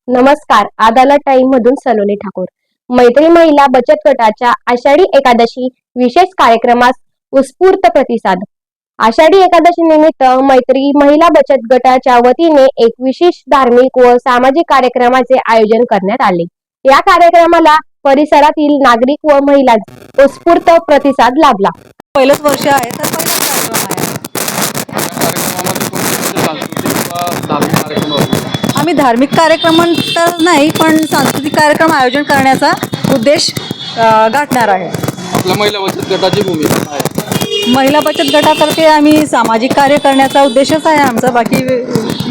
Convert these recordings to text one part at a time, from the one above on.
नमस्कार, आदाला टाइम मधून सलोनी ठाकूर। मैत्री महिला बचत गटाच्या आषाढी एकादशी विशेष कार्यक्रमास उत्स्फूर्त प्रतिसाद। आषाढी एकादशी निमित्त मैत्री महिला बचत गटाच्या वतीने एक विशेष धार्मिक व सामाजिक कार्यक्रमाचे आयोजन करण्यात आले। या कार्यक्रमाला परिसरातील नागरिक व महिलांचा उत्स्फूर्त प्रतिसाद लाभला। पहिलंच वर्ष आहे तर पहिलाच कार्यक्रम आहे। आम्ही धार्मिक कार्यक्रम तर नाही, पण सांस्कृतिक कार्यक्रम आयोजन करण्याचा उद्देश गाठणार आहे। आपल्या महिला बचत गटाची भूमिका आहे। महिला बचत गटातर्फे आम्ही सामाजिक कार्य करण्याचा उद्देशच आहे आमचा, बाकी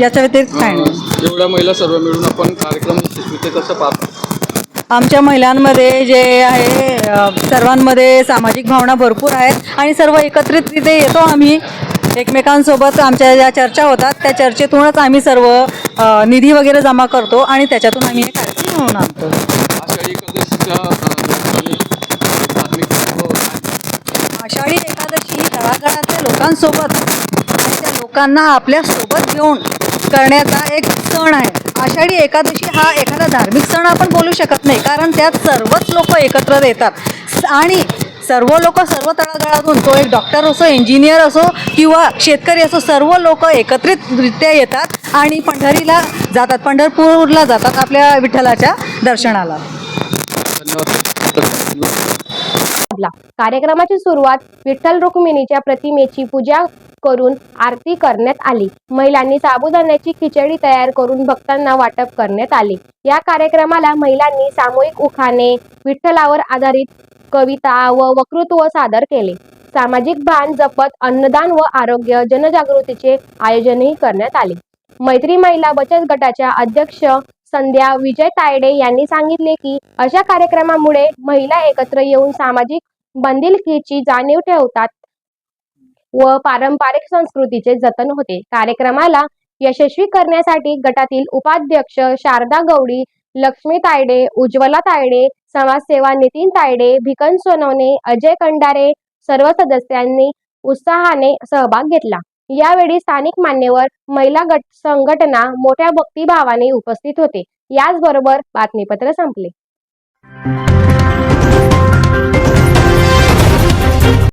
याच्या व्यतिरिक्त काय नाही। एवढ्या महिला सर्व मिळून आपण कार्यक्रम यशस्वी कसं पाहतो? आमच्या महिलांमध्ये जे आहे सर्वांमध्ये सामाजिक भावना भरपूर आहेत आणि सर्व एकत्रितरित्या येतो आम्ही एकमेकांसोबत। आमच्या ज्या चर्चा होतात त्या चर्चेतूनच आम्ही सर्व निधी वगैरे जमा करतो आणि त्याच्यातून आम्ही हे कार्यक्रम घेऊन आणतो। आषाढी एकादशी तळागाळातल्या लोकांसोबत आणि त्या लोकांना आपल्या सोबत घेऊन करण्याचा एक सण आहे। आषाढी एकादशी हा एखादा धार्मिक सण आपण बोलू शकत नाही, कारण त्यात सर्वच लोक एकत्र येतात आणि सर्व लोक सर्व तळागाळातून, तो एक डॉक्टर असो, इंजिनियर असो किंवा शेतकरी असो, सर्व लोक एकत्रितरित्या येतात आणि पंढरीला जातात, पंढरपूरला जातात आपल्या विठ्ठलाच्या दर्शनाला। कार्यक्रमाची सुरुवात विठ्ठल रुक्मिणीच्या प्रतिमेची पूजा करून आरती करण्यात आली। महिलांनी साबुदाण्याची खिचडी तयार करून भक्तांना वाटप करण्यात आले। या कार्यक्रमाला महिलांनी सामूहिक उखाणे, विठ्ठलावर आधारित कविता व वक्तृत्व सादर केले। सामाजिक भान जपत अन्नदान व आरोग्य जनजागृतीचे आयोजनही करण्यात आले। मैत्री महिला बचत गटाच्या अध्यक्ष संध्या विजय तायडे यांनी सांगितले की अशा कार्यक्रमामुळे महिला एकत्र येऊन सामाजिक बांधिलकीची जाणीव ठेवतात व पारंपरिक संस्कृतीचे जतन होते। कार्यक्रमाला यशस्वी करण्यासाठी गटातील उपाध्यक्ष शारदा गवडी, लक्ष्मी तायडे, उज्ज्वला तायडे, समाजसेवा नितीन तायडे, भिकन सोनवणे, अजय कंडारे सर्व सदस्यांनी उत्साहाने सहभाग घेतला। यावेळी स्थानिक मान्यवर, महिला गट संघटना मोठ्या भक्तिभावाने उपस्थित होते। याचबरोबर बातमीपत्र संपले।